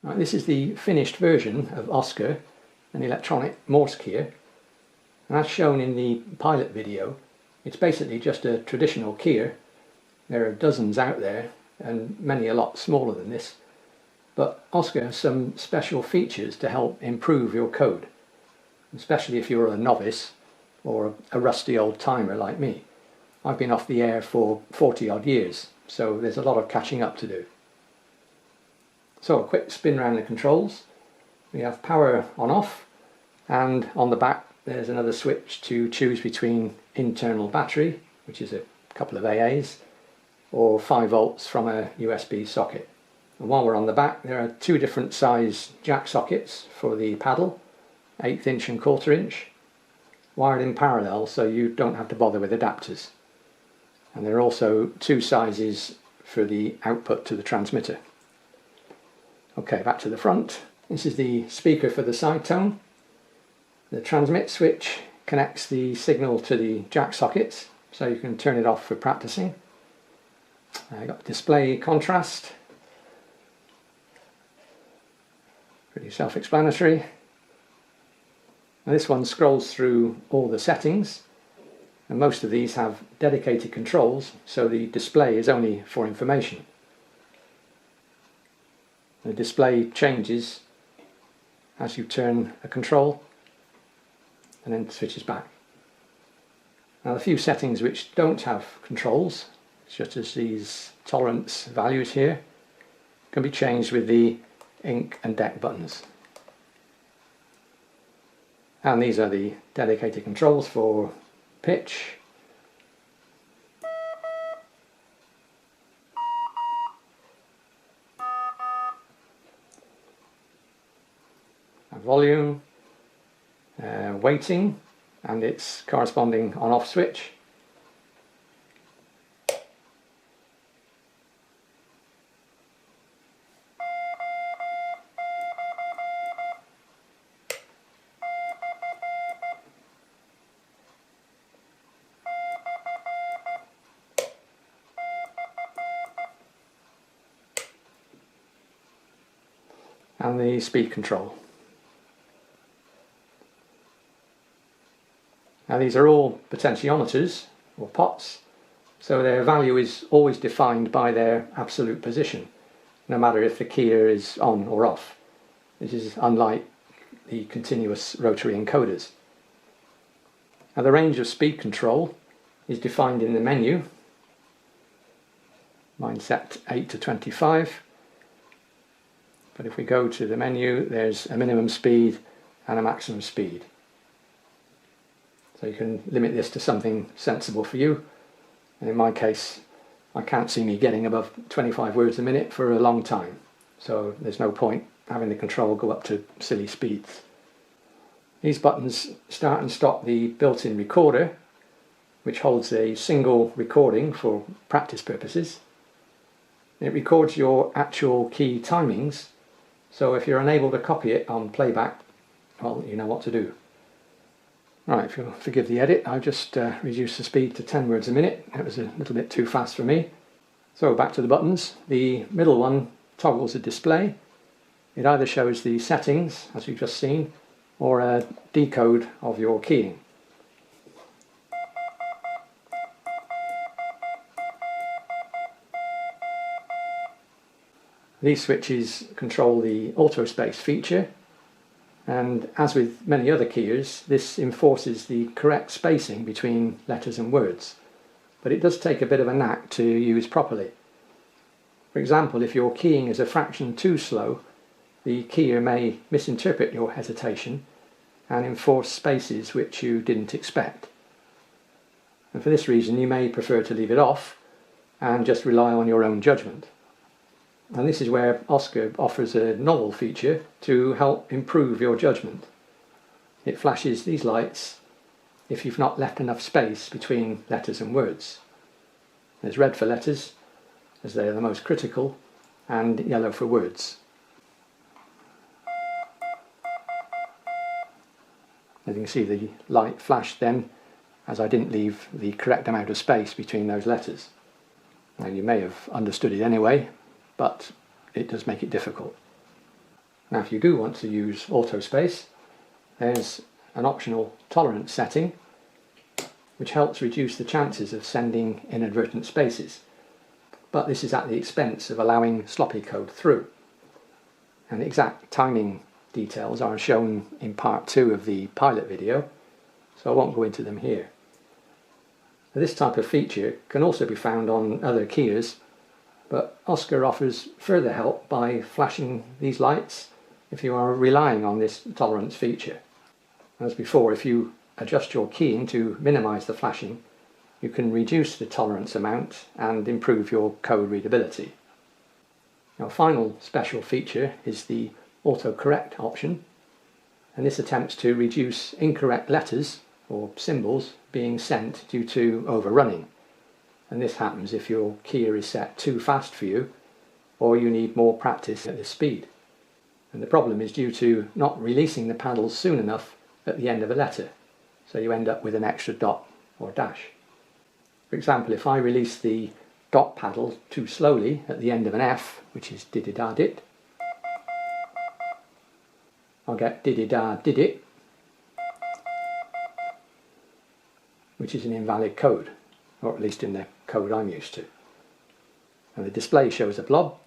Right, this is the finished version of OsKyr, an electronic Morse keyer. And as shown in the pilot video, it's basically just a traditional keyer. There are dozens out there, and many a lot smaller than this. But OsKyr has some special features to help improve your code, especially if you're a novice or a rusty old timer like me. I've been off the air for 40 odd years, so there's a lot of catching up to do. So a quick spin around the controls. We have power on off, and on the back there's another switch to choose between internal battery, which is a couple of AAs, or 5 volts from a USB socket. And while we're on the back, there are two different size jack sockets for the paddle, 1/8 inch and 1/4 inch, wired in parallel so you don't have to bother with adapters. And there are also two sizes for the output to the transmitter. Okay, back to the front. This is the speaker for the side tone. The transmit switch connects the signal to the jack sockets, so you can turn it off for practicing. I got display contrast. Pretty self-explanatory. This one scrolls through all the settings, and most of these have dedicated controls, so the display is only for information. The display changes as you turn a control and then switches back. Now, a few settings which don't have controls, such as these tolerance values here, can be changed with the ink and deck buttons. And these are the dedicated controls for pitch, volume, weighting and its corresponding on-off switch, and the speed control. Now, these are all potentiometers or pots, so their value is always defined by their absolute position, no matter if the keyer is on or off. This is unlike the continuous rotary encoders. Now, the range of speed control is defined in the menu. Mine's set 8 to 25. But if we go to the menu, there's a minimum speed and a maximum speed. So you can limit this to something sensible for you. And in my case, I can't see me getting above 25 words a minute for a long time. So there's no point having the control go up to silly speeds. These buttons start and stop the built-in recorder, which holds a single recording for practice purposes. It records your actual key timings, so if you're unable to copy it on playback, well, you know what to do. Right, if you'll forgive the edit, I've just reduced the speed to 10 words a minute. That was a little bit too fast for me. So back to the buttons. The middle one toggles the display. It either shows the settings, as you've just seen, or a decode of your keying. These switches control the autospace feature, and as with many other keyers, this enforces the correct spacing between letters and words, but it does take a bit of a knack to use properly. For example, if your keying is a fraction too slow, the keyer may misinterpret your hesitation and enforce spaces which you didn't expect. And for this reason, you may prefer to leave it off and just rely on your own judgment. And this is where OsKyr offers a novel feature to help improve your judgment. It flashes these lights if you've not left enough space between letters and words. There's red for letters, as they are the most critical, and yellow for words. As you can see, the light flashed then, as I didn't leave the correct amount of space between those letters. Now, you may have understood it anyway, but it does make it difficult. Now if you do want to use auto space, there's an optional tolerance setting which helps reduce the chances of sending inadvertent spaces, but this is at the expense of allowing sloppy code through. And the exact timing details are shown in part 2 of the pilot video, so I won't go into them here. This type of feature can also be found on other keyers, but OsKyr offers further help by flashing these lights if you are relying on this tolerance feature. As before, if you adjust your keying to minimize the flashing, you can reduce the tolerance amount and improve your code readability. Now, a final special feature is the autocorrect option, and this attempts to reduce incorrect letters or symbols being sent due to overrunning. And this happens if your keyer is set too fast for you, or you need more practice at this speed. And the problem is due to not releasing the paddles soon enough at the end of a letter, so you end up with an extra dot or dash. For example, if I release the dot paddle too slowly at the end of an F, which is diddy-da-dit, I'll get diddy-da-did-it, which is an invalid code, or at least in the code I'm used to. And the display shows a blob,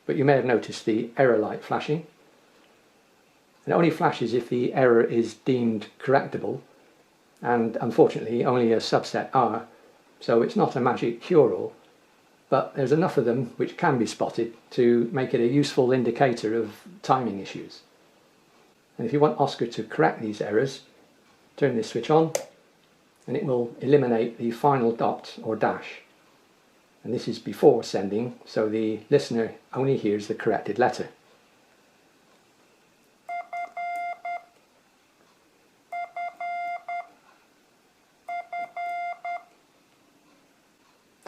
but you may have noticed the error light flashing. It only flashes if the error is deemed correctable, and unfortunately only a subset are, so it's not a magic cure-all, but there's enough of them which can be spotted to make it a useful indicator of timing issues. And if you want OsKyr to correct these errors, turn this switch on and it will eliminate the final dot or dash. And this is before sending, so the listener only hears the corrected letter.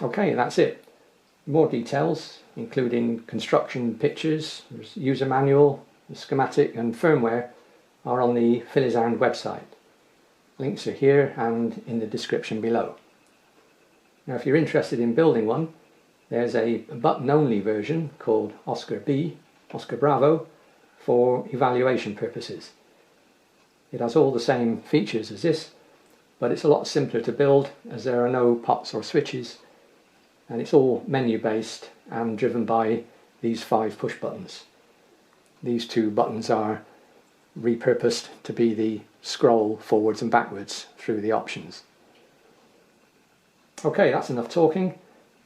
Okay, that's it. More details, including construction pictures, user manual, schematic and firmware, are on the Filizand website. Links are here and in the description below. Now if you're interested in building one, there's a button-only version called OsKyr B, OsKyr Bravo, for evaluation purposes. It has all the same features as this, but it's a lot simpler to build as there are no pots or switches, and it's all menu based and driven by these 5 push buttons. These 2 buttons are repurposed to be the scroll forwards and backwards through the options. Okay, that's enough talking.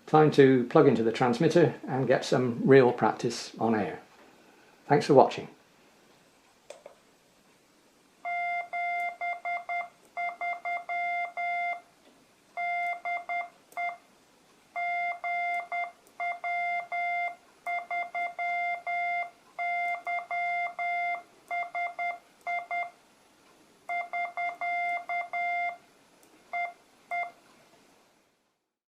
Time to plug into the transmitter and get some real practice on air. Thanks for watching.